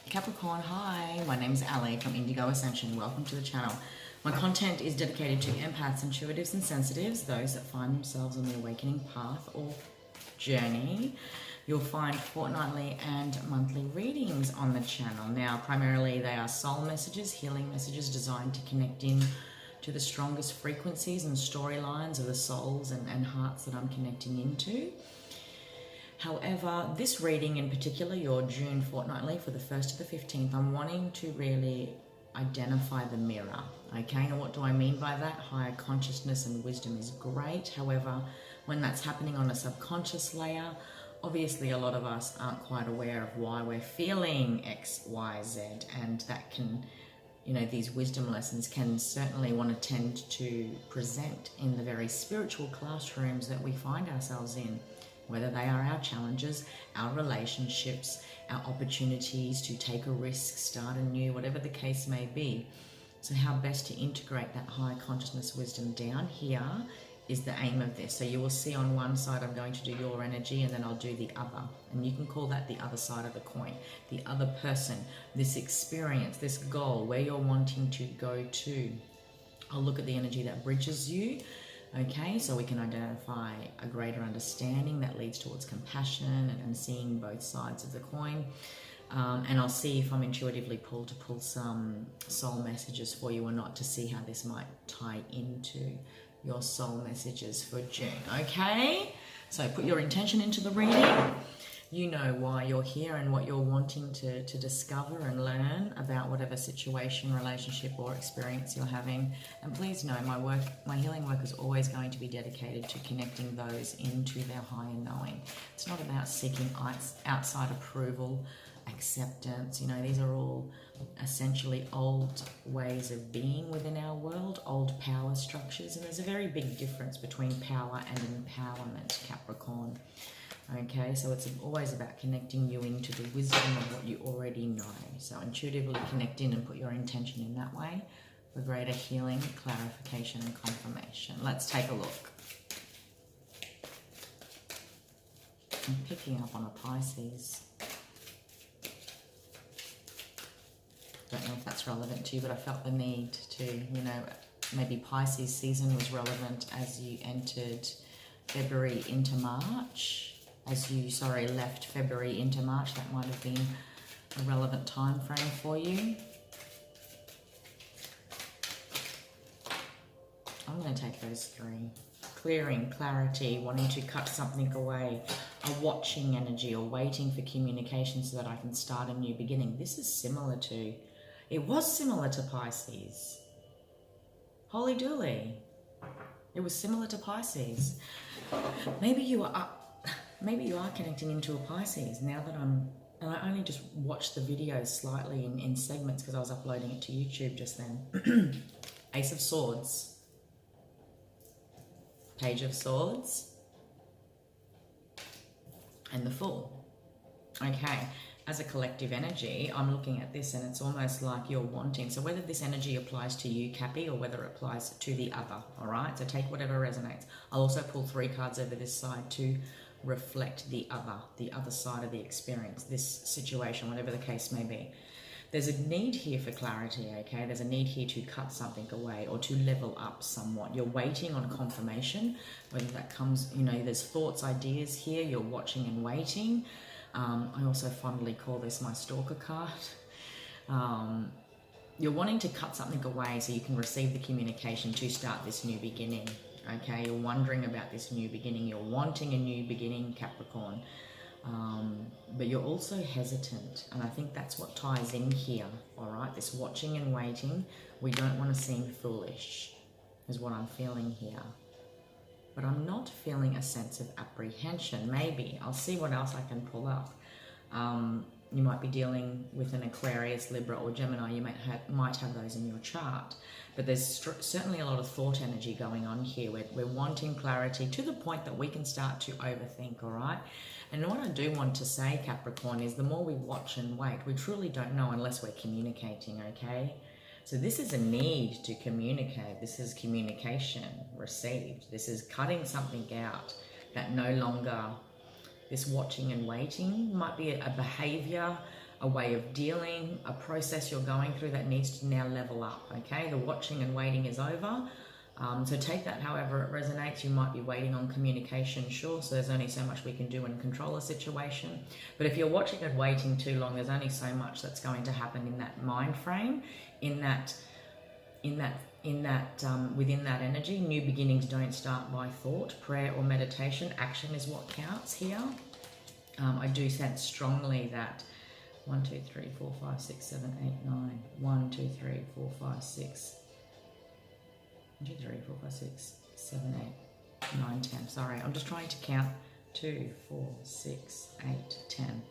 Capricorn, hi, my name's Ali from Indigo Ascension. Welcome to the channel. My content is dedicated to empaths, intuitives and sensitives, those that find themselves on the awakening path or journey. You'll find fortnightly and monthly readings on the channel. Now, primarily they are soul messages, healing messages designed to connect in to the strongest frequencies and storylines of the souls and hearts that I'm connecting into. However, this reading in particular, your June fortnightly for the 1st to the 15th, I'm wanting to really identify the mirror, okay? And what do I mean by that? Higher consciousness and wisdom is great. However, when that's happening on a subconscious layer, obviously a lot of us aren't quite aware of why we're feeling X, Y, Z, and that can, you know, these wisdom lessons can certainly want to tend to present in the very spiritual classrooms that we find ourselves in. Whether they are our challenges, our relationships, our opportunities to take a risk, start anew, whatever the case may be. So how best to integrate that high consciousness wisdom down here is the aim of this. So you will see on one side I'm going to do your energy and then I'll do the other. And you can call that the other side of the coin, the other person, this experience, this goal, where you're wanting to go to. I'll look at the energy that bridges you. Okay, so we can identify a greater understanding that leads towards compassion and seeing both sides of the coin. And I'll see if I'm intuitively pulled to pull some soul messages for you or not, to see how this might tie into your soul messages for June. Okay, so put your intention into the reading. You know why you're here and what you're wanting to discover and learn about whatever situation, relationship or experience you're having. And please know my healing work is always going to be dedicated to connecting those into their higher knowing. It's not about seeking outside approval, acceptance. You know, these are all essentially old ways of being within our world, old power structures. And there's a very big difference between power and empowerment, Capricorn. Okay, so it's always about connecting you into the wisdom of what you already know. So intuitively connect in and put your intention in that way for greater healing, clarification and confirmation. Let's take a look. I'm picking up on a Pisces. Don't know if that's relevant to you, but I felt the need to, you know, maybe Pisces season was relevant as you entered February into March. As you, left February into March, that might have been a relevant time frame for you. I'm going to take those three. Clearing, clarity, wanting to cut something away, a watching energy or waiting for communication so that I can start a new beginning. This is similar to, it was similar to Pisces. Holy dooly. It was similar to Pisces. Maybe you are connecting into a Pisces now that and I only just watched the videos slightly in segments because I was uploading it to YouTube just then. Ace of Swords, Page of Swords, and the Fool. Okay, as a collective energy, I'm looking at this and it's almost like you're wanting, so whether this energy applies to you, Cappy, or whether it applies to the other, all right? So take whatever resonates. I'll also pull 3 cards over this side to reflect the other side of the experience, this situation, whatever the case may be. There's a need here for clarity, okay? There's a need here to cut something away or to level up somewhat. You're waiting on confirmation, whether that comes, you know, there's thoughts, ideas here, you're watching and waiting. I also fondly call this my stalker card. You're wanting to cut something away so you can receive the communication to start this new beginning. Okay, you're wondering about this new beginning. You're wanting a new beginning, Capricorn. But you're also hesitant. And I think that's what ties in here, all right? This watching and waiting. We don't want to seem foolish, is what I'm feeling here. But I'm not feeling a sense of apprehension. Maybe. I'll see what else I can pull up. You might be dealing with an Aquarius, Libra, or Gemini. You might have those in your chart. But there's certainly a lot of thought energy going on here. We're wanting clarity to the point that we can start to overthink, all right? And what I do want to say, Capricorn, is the more we watch and wait, we truly don't know unless we're communicating, okay? So this is a need to communicate. This is communication received. This is cutting something out that no longer, this watching and waiting might be a behavior, a way of dealing, a process you're going through that needs to now level up, okay? The watching and waiting is over. So take that however it resonates. You might be waiting on communication, sure, so there's only so much we can do and control a situation. But if you're watching and waiting too long, there's only so much that's going to happen in that mind frame, within that energy. New beginnings don't start by thought, prayer or meditation. Action is what counts here. I do sense strongly that 1, 2, 3, 4, 5, 6, 7, 8, 9. 1, 2, 3, 4, 5, 6. 1, 2, 3, 4, 5, 6, 7, 8, 9, 10. Sorry, I'm just trying to count. 2, 4, 6, 8, 10.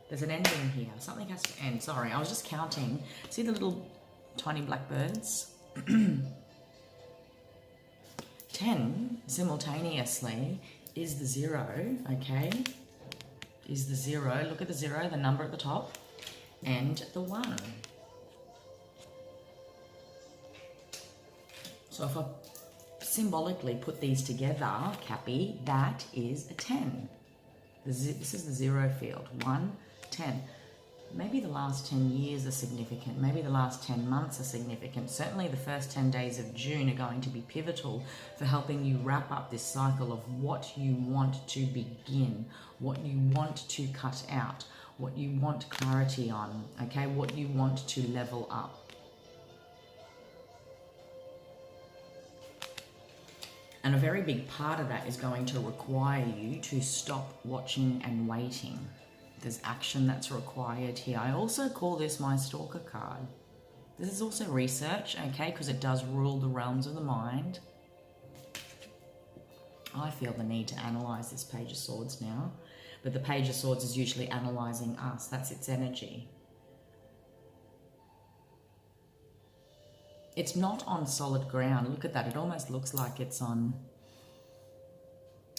There's an ending here. Something has to end. Sorry, I was just counting. See the little tiny black birds? 10 simultaneously is the 0, okay? Is the 0. Look at the 0, the number at the top, and the 1. So if I symbolically put these together, Cappy, that is a 10. This is the 0 field. 1, 10. Maybe the last 10 years are significant. Maybe the last 10 months are significant. Certainly the first 10 days of June are going to be pivotal for helping you wrap up this cycle of what you want to begin, what you want to cut out, what you want clarity on, okay, what you want to level up. And a very big part of that is going to require you to stop watching and waiting. There's action that's required here. I also call this my stalker card. This is also research, okay, because it does rule the realms of the mind. I feel the need to analyze this Page of Swords now, but the Page of Swords is usually analyzing us. That's its energy. It's not on solid ground. Look at that. It almost looks like it's on,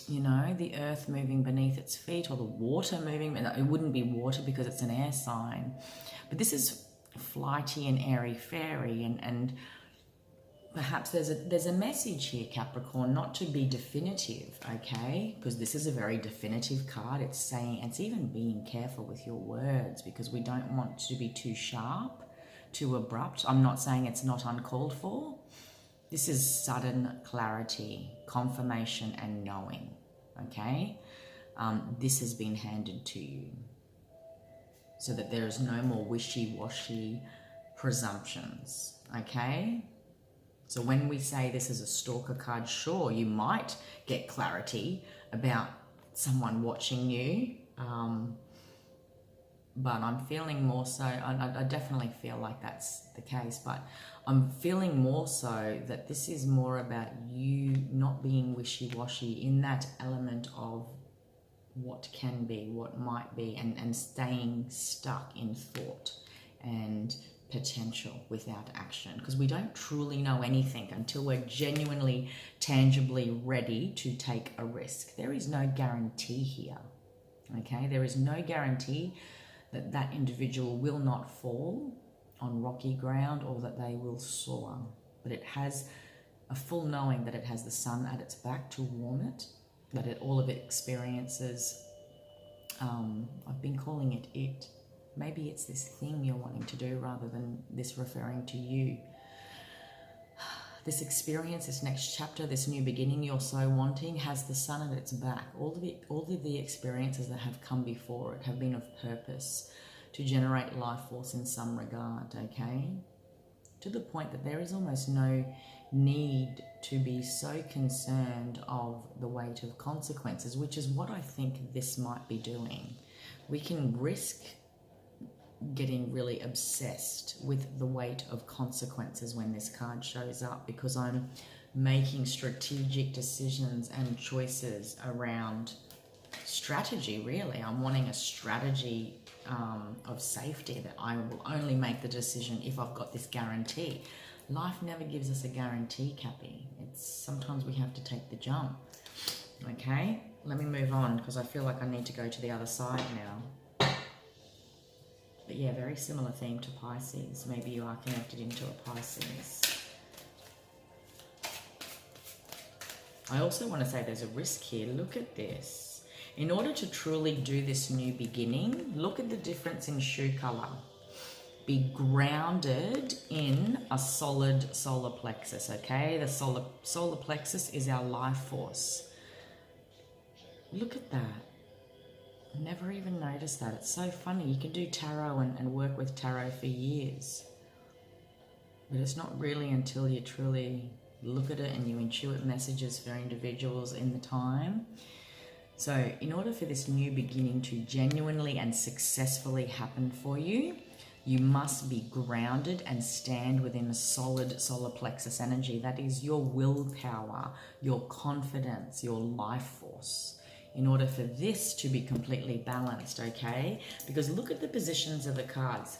you know, the earth moving beneath its feet, or the water moving. It wouldn't be water because it's an air sign. But this is flighty and airy-fairy, and perhaps there's a message here, Capricorn, not to be definitive, okay? Because this is a very definitive card. It's saying, it's even being careful with your words, because we don't want to be too sharp, too abrupt. I'm not saying it's not uncalled for. This is sudden clarity, confirmation, and knowing, okay? This has been handed to you so that there is no more wishy-washy presumptions, okay? So when we say this is a stalker card, sure, you might get clarity about someone watching you, but I'm feeling more so, I definitely feel like that's the case, but I'm feeling more so that this is more about you not being wishy-washy in that element of what can be, what might be, and staying stuck in thought and potential without action, because we don't truly know anything until we're genuinely, tangibly ready to take a risk. There is no guarantee here, okay? There is no guarantee that that individual will not fall on rocky ground or that they will soar. But it has a full knowing that it has the sun at its back to warm it, that all of it experiences, I've been calling it it. Maybe it's this thing you're wanting to do rather than this referring to you. This experience, this next chapter, this new beginning you're so wanting has the sun at its back. All of the experiences that have come before it have been of purpose to generate life force in some regard, okay? To the point that there is almost no need to be so concerned of the weight of consequences, which is what I think this might be doing. We can risk getting really obsessed with the weight of consequences when this card shows up, because I'm making strategic decisions and choices around strategy, really. I'm wanting a strategy of safety, that I will only make the decision if I've got this guarantee. Life never gives us a guarantee, Cappy. Sometimes we have to take the jump. Okay, let me move on because I feel like I need to go to the other side now. But yeah, very similar theme to Pisces. Maybe you are connected into a Pisces. I also want to say there's a risk here. Look at this. In order to truly do this new beginning, look at the difference in shoe color. Be grounded in a solid solar plexus, okay? The solar plexus is our life force. Look at that. Never even noticed that. It's so funny. You can do tarot and work with tarot for years. But it's not really until you truly look at it and you intuit messages for individuals in the time. So in order for this new beginning to genuinely and successfully happen for you, you must be grounded and stand within a solid solar plexus energy. That is your willpower, your confidence, your life force. In order for this to be completely balanced, okay? Because look at the positions of the cards.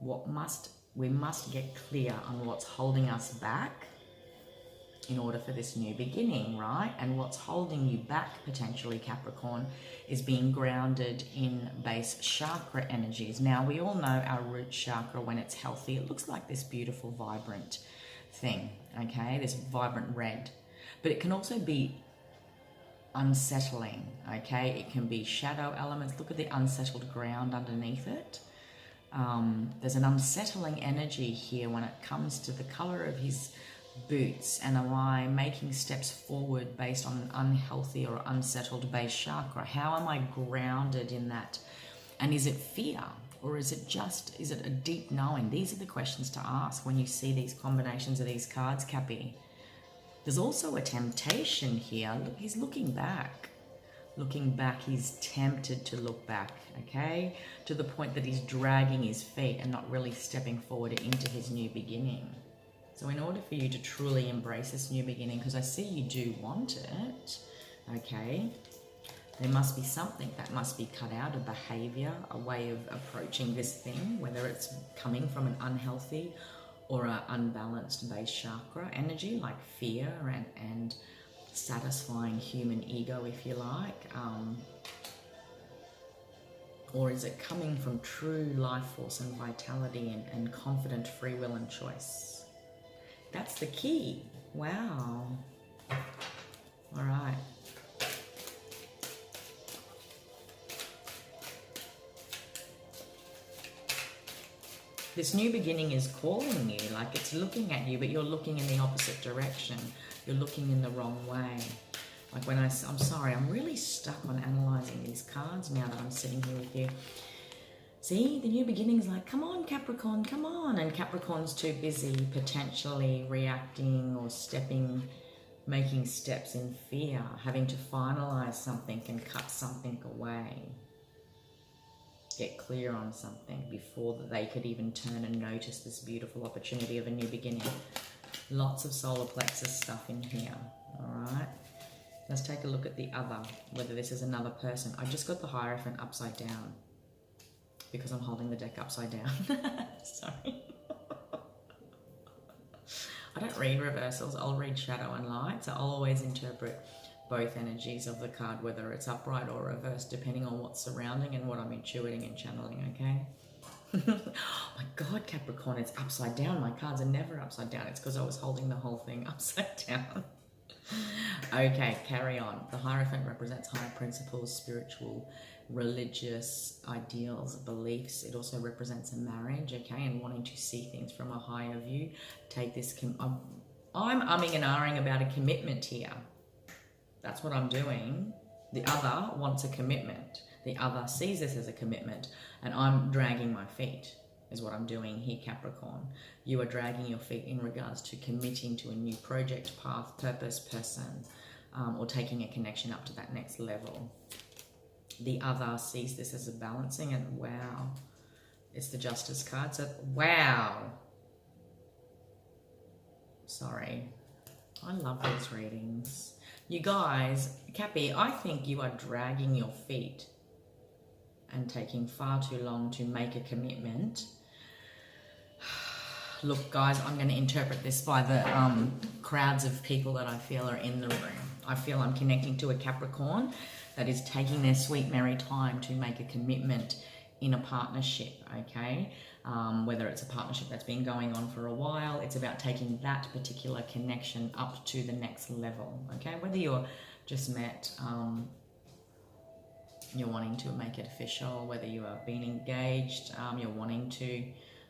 We must get clear on what's holding us back in order for this new beginning, right? And what's holding you back potentially, Capricorn, is being grounded in base chakra energies. Now, we all know our root chakra, when it's healthy, it looks like this beautiful, vibrant thing, okay? This vibrant red. But it can also be unsettling, okay? It can be shadow elements. Look at the unsettled ground underneath it. There's an unsettling energy here when it comes to the color of his boots, and am I making steps forward based on an unhealthy or unsettled base chakra? How am I grounded in that? And is it fear, or is it a deep knowing? These are the questions to ask when you see these combinations of these cards, Cappy. There's also a temptation here. Look, he's looking back. Looking back, he's tempted to look back, okay? To the point that he's dragging his feet and not really stepping forward into his new beginning. So in order for you to truly embrace this new beginning, because I see you do want it, okay, there must be something that must be cut out, a behavior, a way of approaching this thing, whether it's coming from an unhealthy or an unbalanced base chakra energy, like fear and satisfying human ego, if you like, or is it coming from true life force and vitality and confident free will and choice? That's the key. Wow. All right. This new beginning is calling you, like it's looking at you, but you're looking in the opposite direction. You're looking in the wrong way. Like when I'm sorry, I'm really stuck on analyzing these cards now that I'm sitting here with you. See, the new beginning's like, come on, Capricorn, come on. And Capricorn's too busy potentially reacting or making steps in fear, having to finalize something and cut something away. Get clear on something before they could even turn and notice this beautiful opportunity of a new beginning. Lots of solar plexus stuff in here, all right? Let's take a look at the other, whether this is another person. I just got the Hierophant upside down because I'm holding the deck upside down. Sorry. I don't read reversals, I'll read shadow and light, so I'll always interpret both energies of the card, whether it's upright or reversed, depending on what's surrounding and what I'm intuiting and channeling, okay? Oh my God, Capricorn, it's upside down. My cards are never upside down. It's because I was holding the whole thing upside down. Okay, carry on. The Hierophant represents higher principles, spiritual, religious ideals, beliefs. It also represents a marriage, okay, and wanting to see things from a higher view. Take this, I'm umming and ahhing about a commitment here. That's what I'm doing. The other wants a commitment. The other sees this as a commitment, and I'm dragging my feet, is what I'm doing here, Capricorn. You are dragging your feet in regards to committing to a new project, path, purpose, person, or taking a connection up to that next level. The other sees this as a balancing, and wow, it's the Justice card. So, wow. Sorry. I love these readings. You guys, Cappy, I think you are dragging your feet and taking far too long to make a commitment. Look, guys, I'm going to interpret this by the crowds of people that I feel are in the room. I feel I'm connecting to a Capricorn that is taking their sweet, merry time to make a commitment in a partnership, okay? Whether it's a partnership that's been going on for a while, it's about taking that particular connection up to the next level, okay? Whether you're just met You're wanting to make it official, whether you are being engaged, you're wanting to,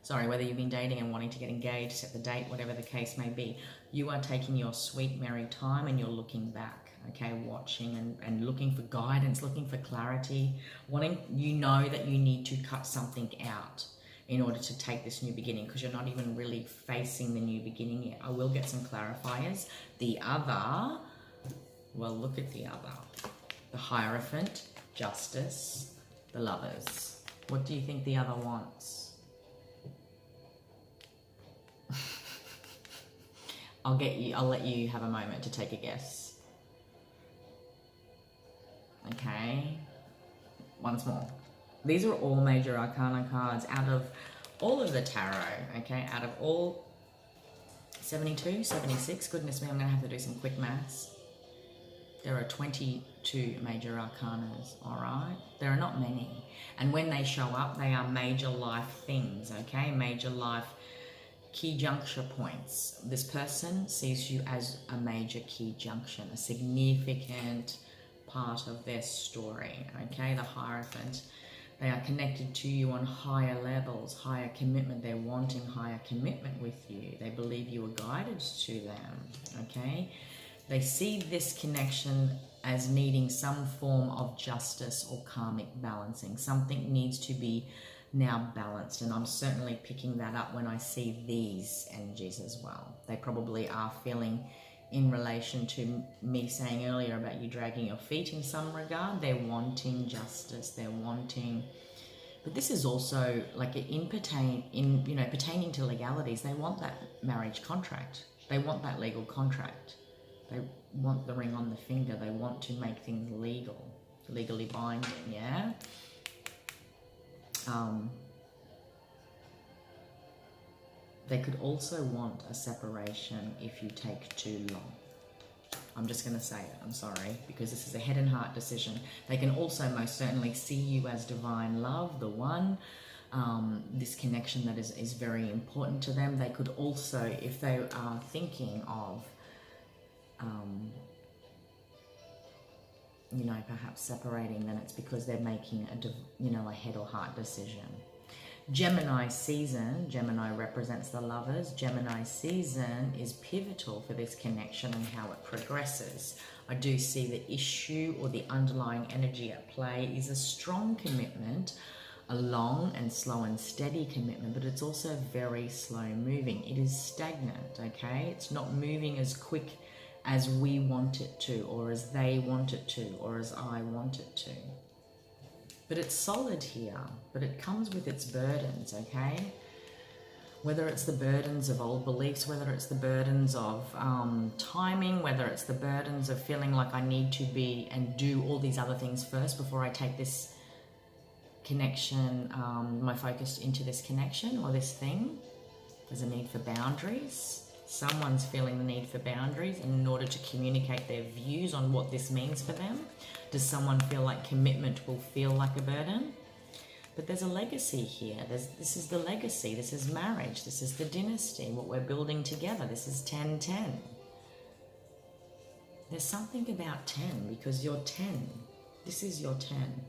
whether you've been dating and wanting to get engaged, set the date, whatever the case may be. You are taking your sweet merry time and you're looking back, okay, watching and looking for guidance, looking for clarity, you know that you need to cut something out in order to take this new beginning, because you're not even really facing the new beginning yet. I will get some clarifiers. The other, well, look at the other. The Hierophant, Justice, the Lovers. What do you think the other wants? I'll let you have a moment to take a guess. Okay. Once more. These are all major arcana cards out of all of the tarot, okay? Out of all 72, 76, goodness me, I'm gonna have to do some quick maths. There are 22 major arcanas, all right? There are not many. And when they show up, they are major life things, okay? Major life key juncture points. This person sees you as a major key junction, a significant part of their story, okay? The Hierophant. They are connected to you on higher levels, higher commitment. They're wanting higher commitment with you. They believe you are guided to them, okay? They see this connection as needing some form of justice or karmic balancing. Something needs to be now balanced, and I'm certainly picking that up when I see these energies as well. They probably are feeling, in relation to me saying earlier about you dragging your feet in some regard, they're wanting justice, they're wanting, but this is also like pertaining to legalities. They want that marriage contract. They want that legal contract. They want the ring on the finger. They want to make things legally binding, yeah? They could also want a separation if you take too long. I'm just going to say it, I'm sorry, because this is a head and heart decision. They can also most certainly see you as divine love, the one, this connection that is very important to them. They could also, if they are thinking of, perhaps separating, then it's because they're making a head or heart decision. Gemini season, Gemini represents the Lovers. Gemini season is pivotal for this connection and how it progresses. I do see the issue or the underlying energy at play is a strong commitment, a long and slow and steady commitment, but it's also very slow moving. It is stagnant, okay? It's not moving as quick as we want it to, or as they want it to, or as I want it to. But it's solid here, but it comes with its burdens, okay? Whether it's the burdens of old beliefs, whether it's the burdens of timing, whether it's the burdens of feeling like I need to be and do all these other things first before I take this connection, my focus into this connection or this thing. There's a need for boundaries. Someone's feeling the need for boundaries in order to communicate their views on what this means for them. Does someone feel like commitment will feel like a burden? But there's a legacy here. This is the legacy. This is marriage. This is the dynasty, what we're building together. This is 10-10. There's something about 10 because you're 10. This is your 10.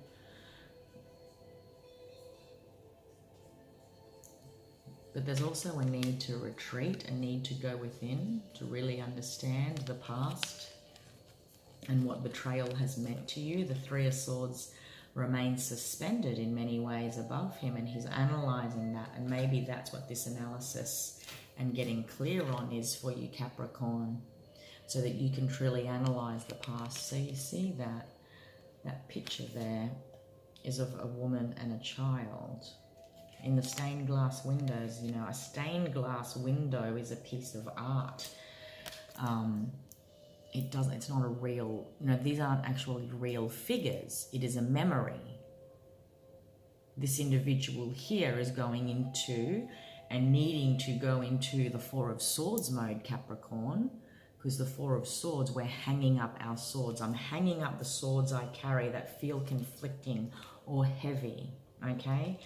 But there's also a need to retreat, a need to go within, to really understand the past and what betrayal has meant to you. The Three of Swords remains suspended in many ways above him, and he's analysing that, and maybe that's what this analysis and getting clear on is for you, Capricorn, so that you can truly analyse the past. So you see that picture there is of a woman and a child. In the stained glass windows, a stained glass window is a piece of art. It's not a real, these aren't actually real figures. It is a memory. This individual here is going into and needing to go into the Four of Swords mode, Capricorn, because the Four of Swords, we're hanging up our swords. I'm hanging up the swords I carry that feel conflicting or heavy, okay?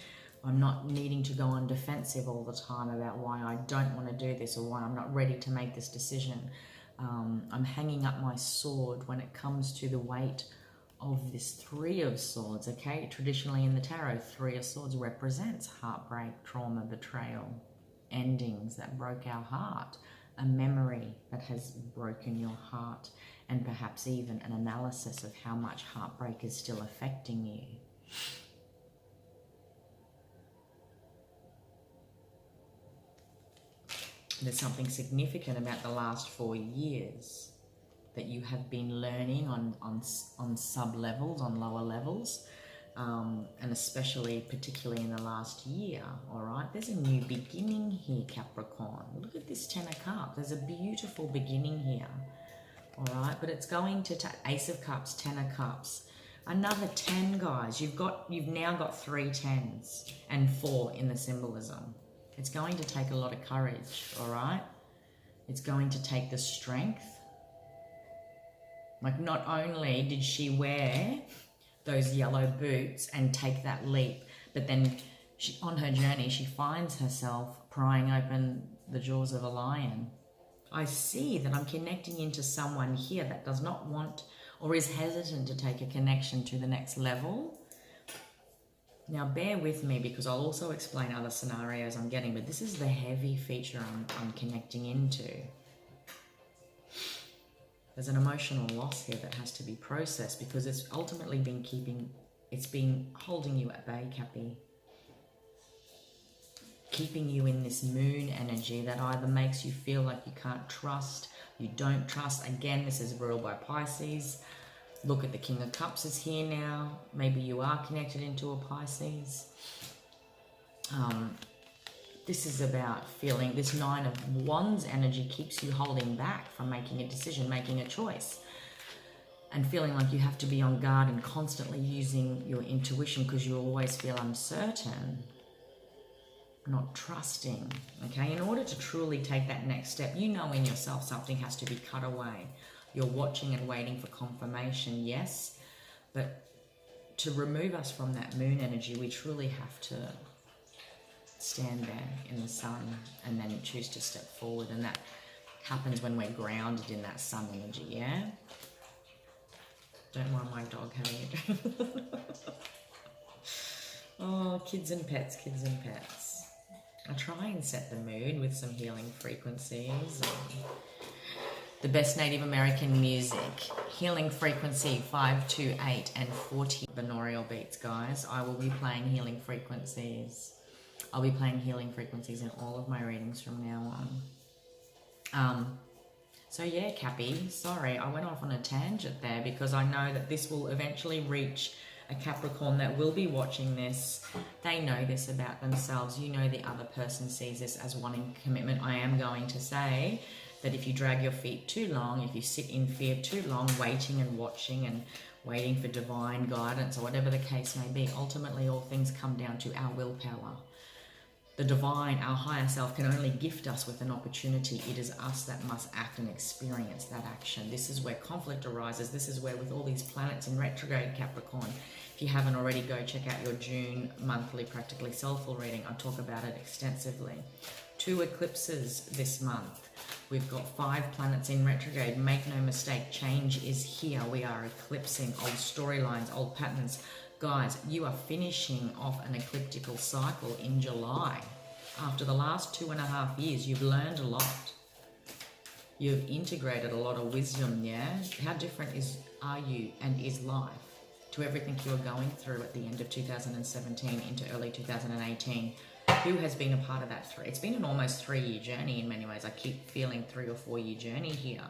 I'm not needing to go on defensive all the time about why I don't want to do this or why I'm not ready to make this decision. I'm hanging up my sword when it comes to the weight of this Three of Swords, okay? Traditionally in the tarot, Three of Swords represents heartbreak, trauma, betrayal, endings that broke our heart, a memory that has broken your heart, and perhaps even an analysis of how much heartbreak is still affecting you. There's something significant about the last 4 years that you have been learning on sub-levels, on lower levels, and especially, particularly in the last year, all right? There's a new beginning here, Capricorn. Look at this Ten of Cups. There's a beautiful beginning here, all right? But it's going to take Ace of Cups, Ten of Cups. Another 10, guys. You've now got 3 tens and 4 in the symbolism. It's going to take a lot of courage, all right? It's going to take the strength. Like, not only did she wear those yellow boots and take that leap, but then on her journey, she finds herself prying open the jaws of a lion. I see that I'm connecting into someone here that does not want or is hesitant to take a connection to the next level. Now, bear with me because I'll also explain other scenarios I'm getting, but this is the heavy feature I'm connecting into. There's an emotional loss here that has to be processed because it's ultimately been holding you at bay, Cappy. Keeping you in this moon energy that either makes you feel like you can't trust, you don't trust. Again, this is ruled by Pisces. Look at the King of Cups is here now. Maybe you are connected into a Pisces. This is about feeling, this Nine of Wands energy keeps you holding back from making a decision, making a choice. And feeling like you have to be on guard and constantly using your intuition because you always feel uncertain, not trusting, okay? In order to truly take that next step, you know in yourself something has to be cut away. You're watching and waiting for confirmation, yes, but to remove us from that moon energy, we truly have to stand there in the sun and then choose to step forward, and that happens when we're grounded in that sun energy, yeah? Don't mind my dog, honey. Oh, kids and pets, kids and pets. I try and set the mood with some healing frequencies. The best Native American music, healing frequency 5, 2, 8, and 40 binaural beats, guys. I will be playing healing frequencies. I'll be playing healing frequencies in all of my readings from now on. So yeah, Cappy, sorry, I went off on a tangent there because I know that this will eventually reach a Capricorn that will be watching this. They know this about themselves. You know the other person sees this as wanting commitment. I am going to say that if you drag your feet too long, if you sit in fear too long, waiting and watching and waiting for divine guidance or whatever the case may be, ultimately all things come down to our willpower. The divine, our higher self, can only gift us with an opportunity. It is us that must act and experience that action. This is where conflict arises. This is where, with all these planets in retrograde, Capricorn, if you haven't already, go check out your June monthly Practically Soulful reading. I talk about it extensively. 2 eclipses this month. We've got 5 planets in retrograde. Make no mistake, change is here. We are eclipsing old storylines, old patterns. Guys, you are finishing off an ecliptical cycle in July. After the last 2.5 years, you've learned a lot. You've integrated a lot of wisdom, yeah? How different are you and is life to everything you were going through at the end of 2017 into early 2018? Who has been a part of that? It's been an almost 3-year journey in many ways. I keep feeling 3 or 4 year journey here.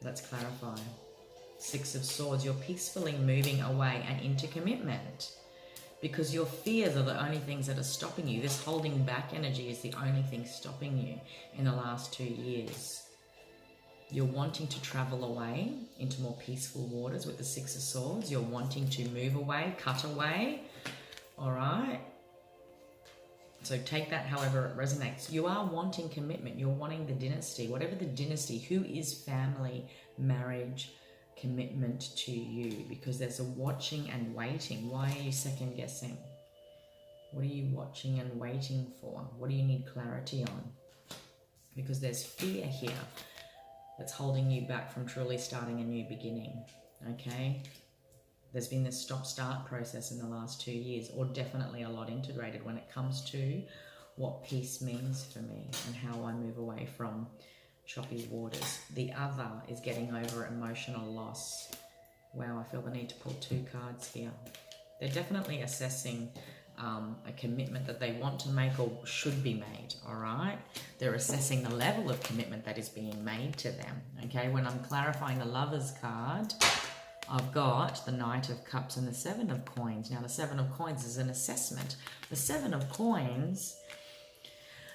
Let's clarify. 6 of Swords, you're peacefully moving away and into commitment because your fears are the only things that are stopping you. This holding back energy is the only thing stopping you in the last 2 years. You're wanting to travel away into more peaceful waters with the 6 of Swords. You're wanting to move away, cut away, all right? So take that however it resonates. You are wanting commitment. You're wanting the dynasty, whatever the dynasty. Who is family, marriage, commitment to you? Because there's a watching and waiting. Why are you second guessing? What are you watching and waiting for? What do you need clarity on? Because there's fear here that's holding you back from truly starting a new beginning. okay? There's been this stop-start process in the last 2 years, or definitely a lot integrated when it comes to what peace means for me and how I move away from choppy waters. The other is getting over emotional loss. Wow, I feel the need to pull 2 cards here. They're definitely assessing a commitment that they want to make or should be made, all right? They're assessing the level of commitment that is being made to them, okay? When I'm clarifying the Lover's card, I've got the Knight of Cups and the 7 of Coins. Now, the 7 of Coins is an assessment. The 7 of Coins,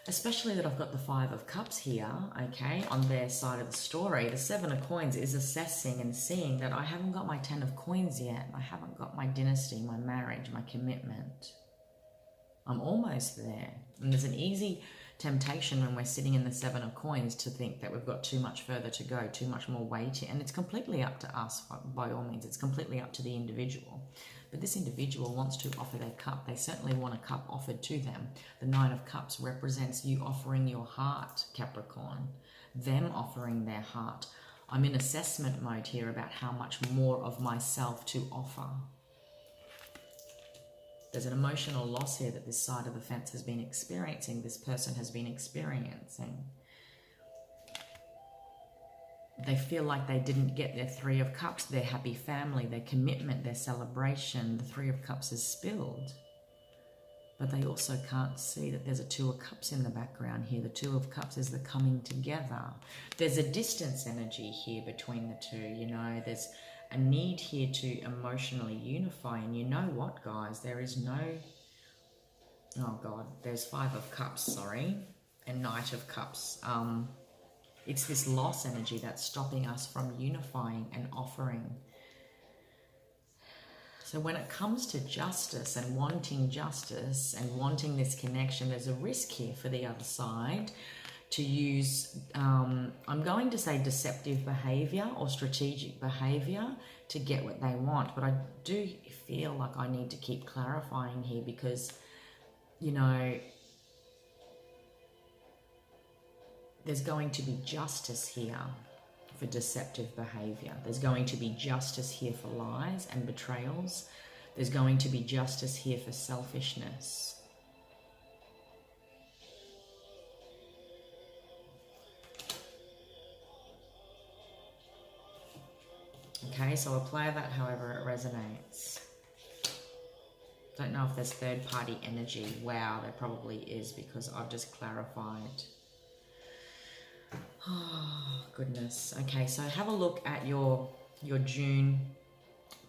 especially that I've got the 5 of Cups here, okay, on their side of the story, the 7 of Coins is assessing and seeing that I haven't got my 10 of Coins yet. I haven't got my dynasty, my marriage, my commitment. I'm almost there. And there's an easy temptation when we're sitting in the 7 of Coins to think that we've got too much further to go, too much more weight. And it's completely up to us, by all means. It's completely up to the individual. But this individual wants to offer their cup. They certainly want a cup offered to them. The 9 of Cups represents you offering your heart, Capricorn. Them offering their heart. I'm in assessment mode here about how much more of myself to offer. There's an emotional loss here that this side of the fence has been experiencing, this person has been experiencing. They feel like they didn't get their 3 of Cups, their happy family, their commitment, their celebration. The 3 of Cups is spilled. But they also can't see that there's a 2 of Cups in the background here. The 2 of Cups is the coming together. There's a distance energy here between the two, you know. There's a need here to emotionally unify. And you know what, guys? There is no... Oh, God. There's 5 of Cups, sorry. And Knight of Cups. It's this loss energy that's stopping us from unifying and offering. So when it comes to justice and wanting this connection, there's a risk here for the other side to use, I'm going to say deceptive behavior or strategic behavior to get what they want. But I do feel like I need to keep clarifying here because, you know, there's going to be justice here for deceptive behavior. There's going to be justice here for lies and betrayals. There's going to be justice here for selfishness. Okay, so apply that however it resonates. Don't know if there's third party energy. Wow, there probably is because I've just clarified. Oh, goodness. Okay, so have a look at your June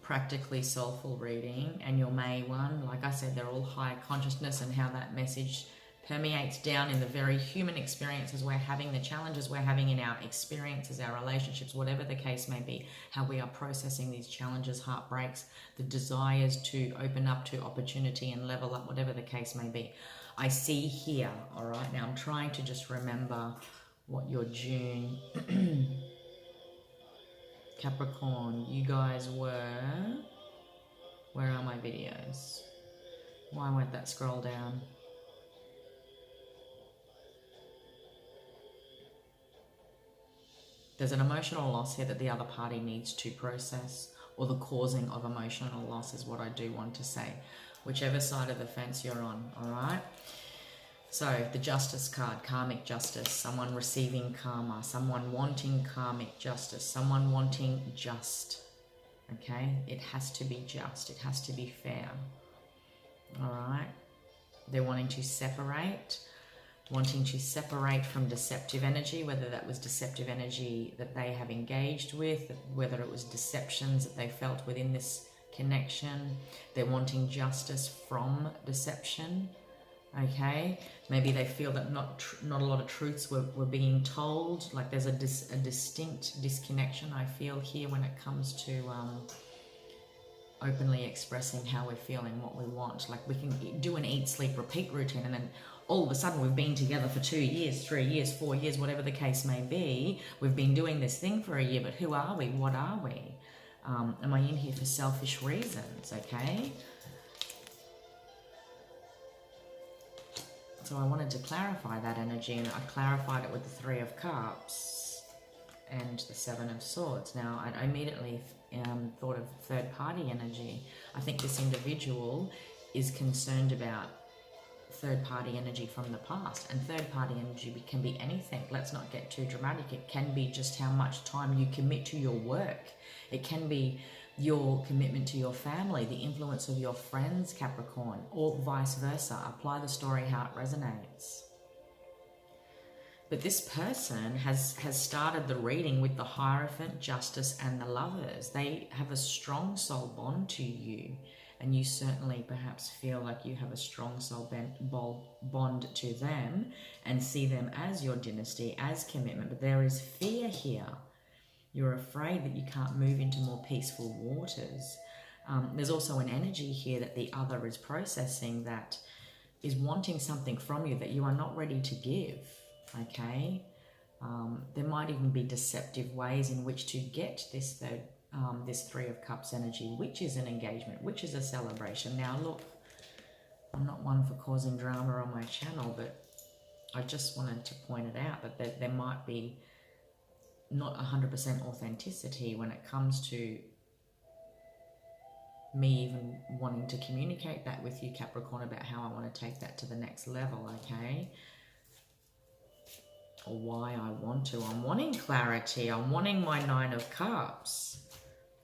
practically soulful reading and your May one. Like I said, they're all high consciousness and how that message permeates down in the very human experiences we're having, the challenges we're having in our experiences, our relationships, whatever the case may be, how we are processing these challenges, heartbreaks, the desires to open up to opportunity and level up, whatever the case may be. I see here, all right, now I'm trying to just remember what your June Capricorn, you guys were, where are my videos? Why won't that scroll down? There's an emotional loss here that the other party needs to process, or the causing of emotional loss is what I do want to say, whichever side of the fence you're on, all right? So the Justice card, karmic justice, someone receiving karma, someone wanting karmic justice, someone wanting just, okay? It has to be just, it has to be fair, all right? They're wanting to separate from deceptive energy, whether that was deceptive energy that they have engaged with, whether it was deceptions that they felt within this connection. They're wanting justice from deception. Okay, maybe they feel that not a lot of truths were being told, like there's a distinct disconnection I feel here when it comes to openly expressing how we're feeling, what we want. Like we can do an eat, sleep, repeat routine and then all of a sudden we've been together for 2 years, 3 years, 4 years, whatever the case may be. We've been doing this thing for a year, but who are we? What are we? Am I in here for selfish reasons, okay? So I wanted to clarify that energy, and I clarified it with the 3 of Cups and the 7 of Swords. Now, I immediately thought of third-party energy. I think this individual is concerned about third-party energy from the past, and third-party energy can be anything. Let's not get too dramatic. It can be just how much time you commit to your work. It can be your commitment to your family, the influence of your friends, Capricorn, or vice versa. Apply the story how it resonates. But this person has started the reading with the Hierophant, Justice, and the Lovers. They have a strong soul bond to you, and you certainly perhaps feel like you have a strong soul bond to them and see them as your dynasty, as commitment. But there is fear here. You're afraid that you can't move into more peaceful waters. There's also an energy here that the other is processing, that is wanting something from you that you are not ready to give. Okay, there might even be deceptive ways in which to get this Three of Cups energy, which is an engagement, which is a celebration. Now look, I'm not one for causing drama on my channel, but I just wanted to point it out that there might be not 100% authenticity when it comes to me even wanting to communicate that with you, Capricorn, about how I want to take that to the next level, okay? Or why I want to. I'm wanting clarity. I'm wanting my Nine of Cups.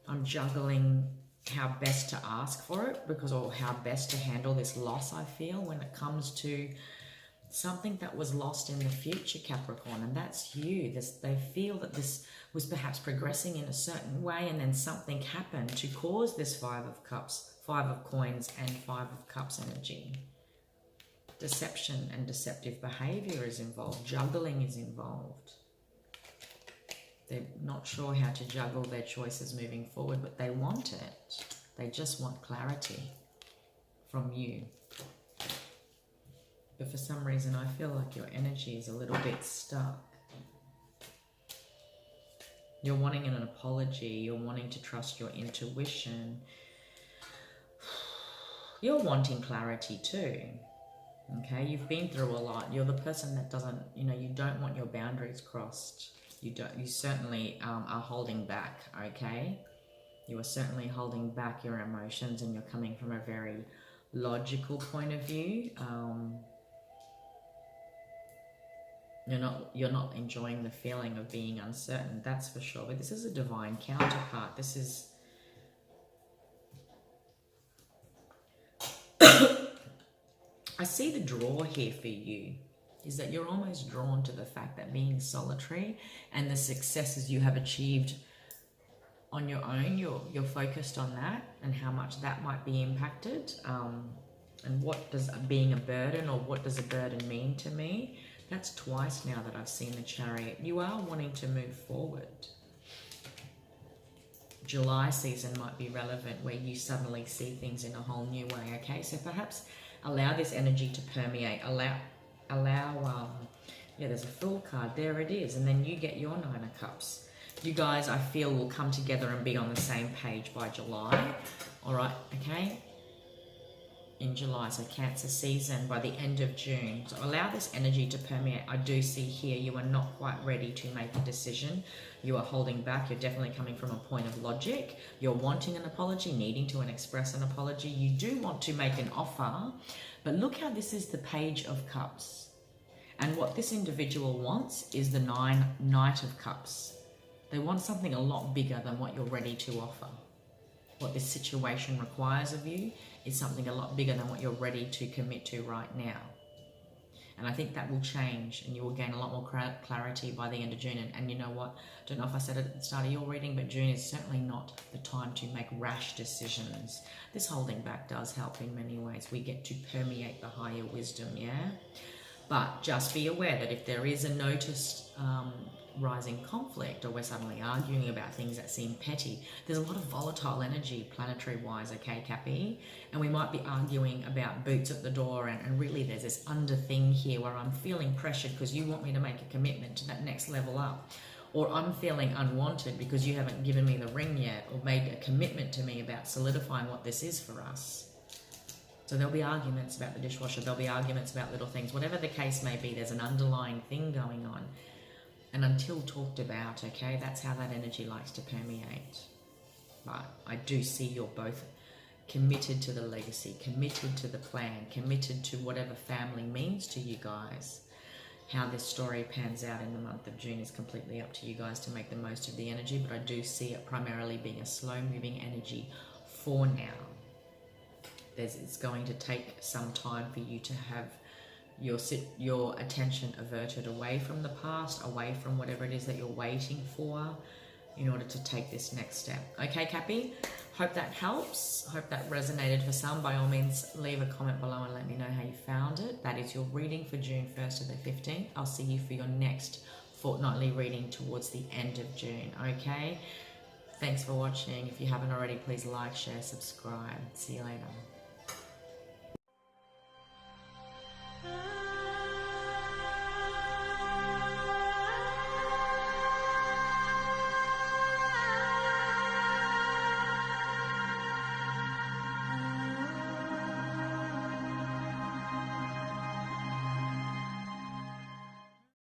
I'm juggling how best to ask for it, or how best to handle this loss I feel when it comes to something that was lost in the future, Capricorn, and that's you. They feel that this was perhaps progressing in a certain way, and then something happened to cause this Five of Cups, Five of Coins, and Five of Cups energy. Deception and deceptive behavior is involved. Juggling is involved. They're not sure how to juggle their choices moving forward, but they want it. They just want clarity from you. But for some reason, I feel like your energy is a little bit stuck. You're wanting an apology. You're wanting to trust your intuition. You're wanting clarity too. Okay, you've been through a lot. You're the person that doesn't, you don't want your boundaries crossed. You certainly are holding back, okay? You are certainly holding back your emotions, and you're coming from a very logical point of view. You're not enjoying the feeling of being uncertain, that's for sure. But this is a divine counterpart. This is I see the draw here for you is that you're almost drawn to the fact that being solitary and the successes you have achieved on your own, you're focused on that and how much that might be impacted. And what does being a burden, or what does a burden mean to me? That's twice now that I've seen the Chariot. You are wanting to move forward. July season might be relevant, where you suddenly see things in a whole new way, okay? So perhaps allow this energy to permeate. There's a Fool card. There it is. And then you get your Nine of Cups. You guys, I feel, will come together and be on the same page by July. All right, okay? In July, so Cancer season, by the end of June. So allow this energy to permeate. I do see here you are not quite ready to make a decision. You are holding back. You're definitely coming from a point of logic. You're wanting an apology, needing to express an apology. You do want to make an offer, but look how this is the Page of Cups. And what this individual wants is the Knight of Cups. They want something a lot bigger than what you're ready to offer. What this situation requires of you is something a lot bigger than what you're ready to commit to right now. And I think that will change, and you will gain a lot more clarity by the end of June. And you know what? I don't know if I said it at the start of your reading, but June is certainly not the time to make rash decisions. This holding back does help in many ways. We get to permeate the higher wisdom, yeah? But just be aware that if there is a noticed rising conflict, or we're suddenly arguing about things that seem petty, there's a lot of volatile energy planetary wise, okay, Cappy? And we might be arguing about boots at the door, and really there's this under thing here where I'm feeling pressured because you want me to make a commitment to that next level up, or I'm feeling unwanted because you haven't given me the ring yet, or made a commitment to me about solidifying what this is for us. So there'll be arguments about the dishwasher, there'll be arguments about little things, whatever the case may be, there's an underlying thing going on. And until talked about, okay, that's how that energy likes to permeate. but I do see you're both committed to the legacy, committed to the plan, committed to whatever family means to you guys. How this story pans out in the month of June is completely up to you guys to make the most of the energy, but I do see it primarily being a slow-moving energy for now. It's going to take some time for you to have your attention averted away from the past, away from whatever it is that you're waiting for in order to take this next step. Okay, Cappy? Hope that helps. Hope that resonated for some. By all means, leave a comment below and let me know how you found it. That is your reading for June 1st to the 15th. I'll see you for your next fortnightly reading towards the end of June, okay? Thanks for watching. If you haven't already, please like, share, subscribe. See you later.